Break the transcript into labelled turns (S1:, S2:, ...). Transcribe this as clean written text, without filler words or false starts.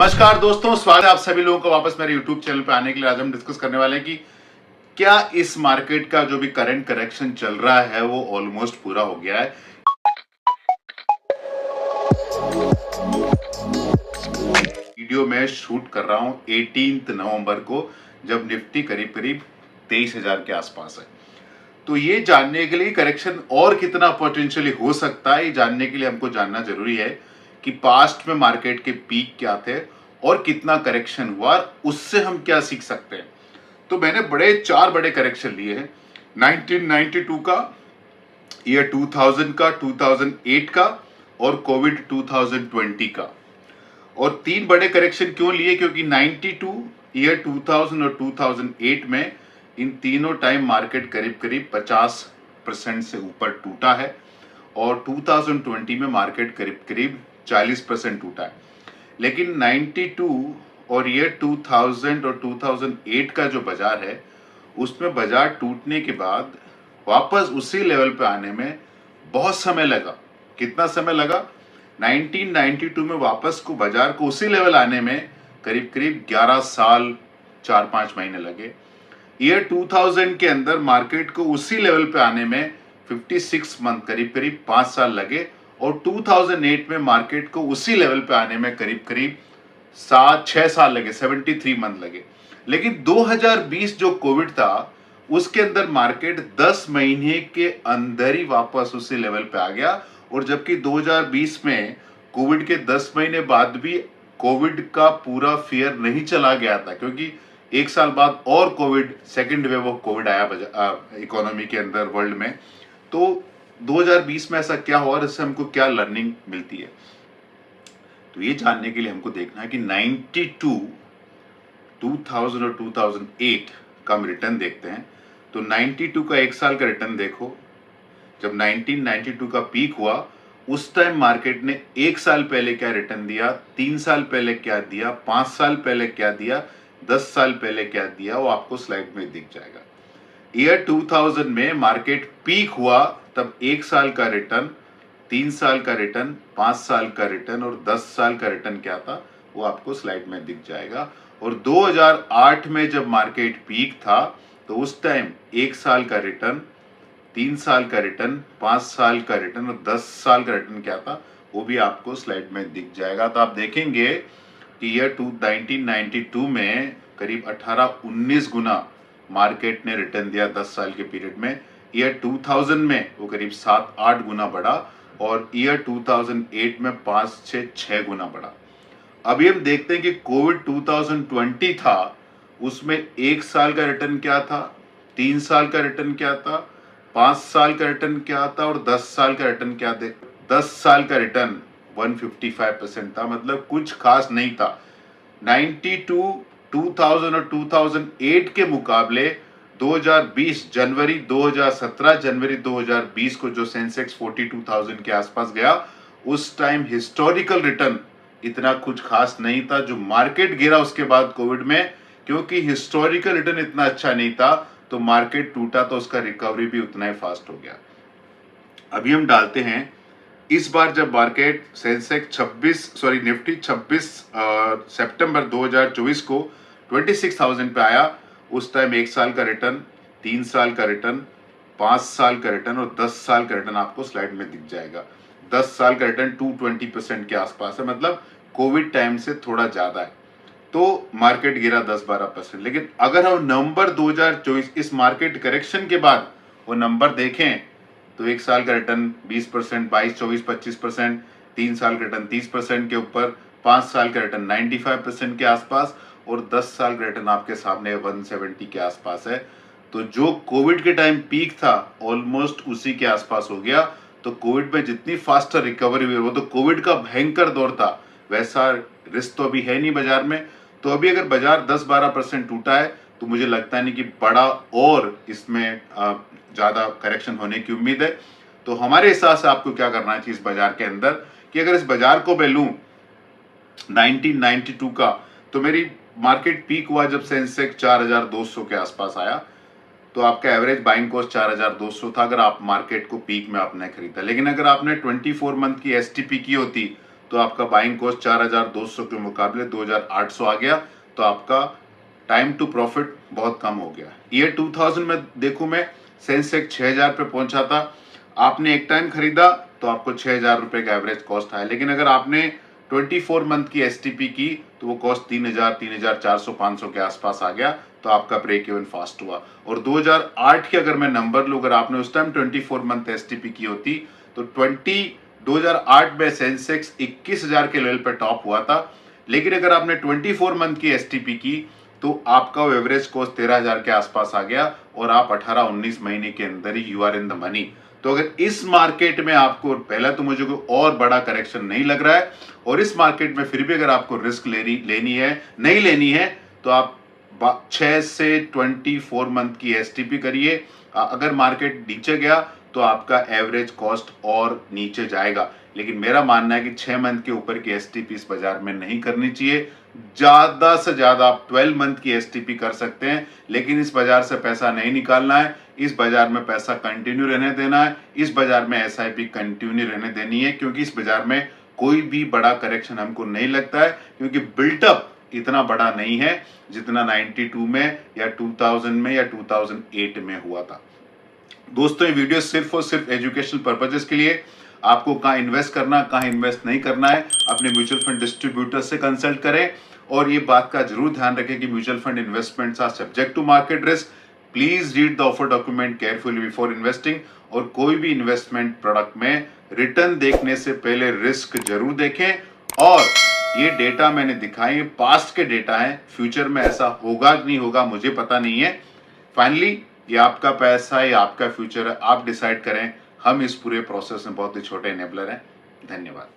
S1: नमस्कार दोस्तों, स्वागत है आप सभी लोगों को वापस मेरे YouTube चैनल पे आने के लिए। आज हम डिस्कस करने वाले हैं कि क्या इस मार्केट का जो भी करंट करेक्शन चल रहा है वो ऑलमोस्ट पूरा हो गया है। वीडियो मैं शूट कर रहा हूं 18 नवंबर को, जब निफ्टी करीब करीब 23,000 के आसपास है। तो ये जानने के लिए करेक्शन और कितना पोटेंशियली हो सकता है, ये जानने के लिए हमको जानना जरूरी है कि पास्ट में मार्केट के पीक क्या थे और कितना करेक्शन हुआ, उससे हम क्या सीख सकते हैं। तो मैंने चार बड़े करेक्शन लिए हैं, 1992 का, ईयर 2000 का, 2008 का और कोविड 2020 का। और तीन बड़े करेक्शन क्यों लिए, क्योंकि 92, ईयर 2000 और 2008 में इन तीनों टाइम मार्केट करीब करीब 50% से ऊपर टूटा है और 2020 में मार्केट करीब करीब 40% टूटा है। लेकिन 92 और ईयर 2000 और 2008 का जो बाजार है, उसमें बाजार टूटने के बाद वापस उसी लेवल पे आने में बहुत समय लगा। कितना समय लगा? 1992 में वापस को बाजार को उसी लेवल आने में करीब करीब 11 साल 4-5 महीने लगे। ईयर 2000 के अंदर मार्केट को उसी लेवल पे आने में 56 मंथ, करीब करीब 5 साल लगे। और 2008 में मार्केट को उसी लेवल पे आने में करीब करीब 7-6 साल लगे, 73 मंथ लगे। लेकिन 2020 जो कोविड था, उसके अंदर मार्केट 10 महीने के अंदर ही वापस उसी लेवल पे आ गया। और जबकि 2020 में कोविड के 10 महीने बाद भी कोविड का पूरा फियर नहीं चला गया था, क्योंकि एक साल बाद और Covid, second wave of Covid आया इकोनॉमी के अंदर, वर्ल्ड में। तो 2020 में ऐसा क्या हुआ और इससे हमको क्या लर्निंग मिलती है, तो ये जानने के लिए हमको देखना है कि 92, 2000 और 2008 का हम रिटर्न देखते हैं। तो 92 का एक साल का रिटर्न देखो। जब 1992 का पीक हुआ, उस टाइम मार्केट ने एक साल पहले क्या रिटर्न दिया, 3 साल पहले क्या दिया, 5 साल पहले क्या दिया, 10 साल पहले क्या दिया, वो आपको स्लाइड में दिख जाएगा। ईयर 2000 में मार्केट पीक हुआ, तब एक साल का रिटर्न, 3 साल का रिटर्न, 5 साल का रिटर्न और 10 साल का रिटर्न क्या था, वो आपको स्लाइड में दिख जाएगा। और 2008 में जब मार्केट पीक था, तो उस टाइम एक साल का रिटर्न, 3 साल का रिटर्न, 5 साल का रिटर्न और 10 साल का रिटर्न क्या था, वो भी आपको स्लाइड में दिख जाएगा। तो आप देखेंगे कि ईयर 1992 में करीब 18-19 गुना मार्केट ने रिटर्न दिया 10 साल के पीरियड में। ईयर 2000 में वो करीब 7-8 गुना बढ़ा और ईयर 2008 में 5-6 गुना बढ़ा। अभी हम देखते हैं कि कोविड 2020 था, उसमें एक साल का रिटर्न क्या था, 3 साल का रिटर्न क्या था, 5 साल का रिटर्न क्या था और 10 साल का रिटर्न क्या थे। 10 साल का रिटर्न 155% था, मतलब कुछ खास नहीं था। 92, 2000 और 2008 के मुकाबले 2020 जनवरी, 2017 जनवरी 2020 को जो सेंसेक्स 42,000 के आसपास गया, उस टाइम हिस्टोरिकल रिटर्न इतना कुछ खास नहीं था। जो मार्केट गिरा उसके बाद कोविड में, क्योंकि हिस्टोरिकल रिटर्न इतना अच्छा नहीं था, तो मार्केट टूटा, तो उसका रिकवरी भी उतना ही फास्ट हो गया। अभी हम डालते हैं इस बार जब मार्केट सेंसेक्स निफ्टी 26 सितंबर 2024 को 26,000 पे आया, उस टाइम एक साल का रिटर्न, 3 साल का रिटर्न, 5 साल का रिटर्न और 10 साल का रिटर्न आपको स्लाइड में दिख जाएगा। 10 साल का रिटर्न 220% के आसपास है, मतलब कोविड टाइम से थोड़ा ज्यादा है। तो मार्केट गिरा 10-12%। लेकिन अगर हम नवंबर 2024 इस मार्केट करेक्शन के बाद वो नंबर देखें, तो एक साल का रिटर्न 20%, 22, 24, 25%, 3 साल का रिटर्न 30% के ऊपर, 5 साल का रिटर्न 95% के आसपास और 10 साल का रिटर्न आपके सामने 170 के आसपास है। तो जो कोविड के टाइम पीक था, ऑलमोस्ट उसी के आसपास हो गया। तो कोविड में जितनी फास्टर रिकवरी हुई, वो तो कोविड का भयंकर दौर था, वैसा रिस्क तो अभी है नहीं बाजार में। तो अभी अगर बाजार 10-12% टूटा है, तो मुझे लगता नहीं कि बड़ा और इसमें ज्यादा करेक्शन होने की उम्मीद है। तो हमारे हिसाब से आपको क्या करना चाहिए इस बाजार के अंदर, कि अगर इस बाजार को मैं लूं 1992 का, तो मेरी मार्केट पीक हुआ जब सेंसेक्स 4,200 के आसपास आया, तो आपका एवरेज बाइंग कॉस्ट 4,200 था, अगर आप मार्केट को पीक में आपने खरीदा। लेकिन अगर आपने 24 मंथ की एसटीपी की होती, तो आपका बाइंग कॉस्ट 4200 के मुकाबले 2800 आ गया, तो आपका टाइम टू प्रॉफिट बहुत कम हो गया। ईयर 2000 में देखूं मैं, सेंसेक्स 6000 पे पहुंचा था, आपने एक टाइम खरीदा तो आपको 6000 रुपए का एवरेज कॉस्ट आया, लेकिन अगर आपने 24 मंथ की एसटीपी की तो वो कॉस्ट 3000, 3400, 500 के आसपास आ गया, तो आपका ब्रेक इवन फास्ट हुआ। और 2008 के अगर मैं नंबर लूं, अगर आपने उस टाइम 24 मंथ एसटीपी की होती तो 2008 में सेंसेक्स 21000 के लेवल पे टॉप हुआ था, लेकिन अगर आपने 24 मंथ की एसटीपी की तो आपका एवरेज कॉस्ट 13000 के आसपास आ गया और आप 18-19 महीने के अंदर ही you are in the money. तो अगर इस मार्केट में आपको, पहला तो मुझे कोई और बड़ा करेक्शन नहीं लग रहा है, और इस मार्केट में फिर भी अगर आपको रिस्क लेनी है, नहीं लेनी है, तो आप 6 से 24 मंथ की एसटीपी करिए। अगर मार्केट नीचे गया तो आपका एवरेज कॉस्ट और नीचे जाएगा, लेकिन मेरा मानना है कि 6 मंथ के ऊपर की एसटीपी इस बाजार में नहीं करनी चाहिए। ज्यादा से ज्यादा आप 12 मंथ की एसटीपी कर सकते हैं, लेकिन इस बाजार से पैसा नहीं निकालना है, इस बाजार में पैसा कंटिन्यू रहने देना है, इस बाजार में एसआईपी कंटिन्यू रहने देनी है, क्योंकि इस बाजार में कोई भी बड़ा करेक्शन हमको नहीं लगता है, क्योंकि बिल्टअप इतना बड़ा नहीं है जितना 92 में या 2000 में या 2008 में हुआ था। दोस्तों, ये वीडियो सिर्फ और सिर्फ एजुकेशनल पर्पजेस के लिए, आपको कहाँ इन्वेस्ट करना, कहाँ इन्वेस्ट नहीं करना है, अपने म्यूचुअल फंड डिस्ट्रीब्यूटर से कंसल्ट करें। और ये बात का जरूर ध्यान रखें कि mutual fund investments are subject to market risk. Please read the offer document carefully before investing. और कोई भी इन्वेस्टमेंट प्रोडक्ट में रिटर्न देखने से पहले रिस्क जरूर देखें। और ये डेटा मैंने दिखाए पास्ट के डेटा है, फ्यूचर में ऐसा होगा कि नहीं होगा मुझे पता नहीं है। फाइनली ये आपका पैसा है, आपका फ्यूचर है, आप डिसाइड करें। हम इस पूरे प्रोसेस में बहुत ही छोटे एनेबलर हैं। धन्यवाद।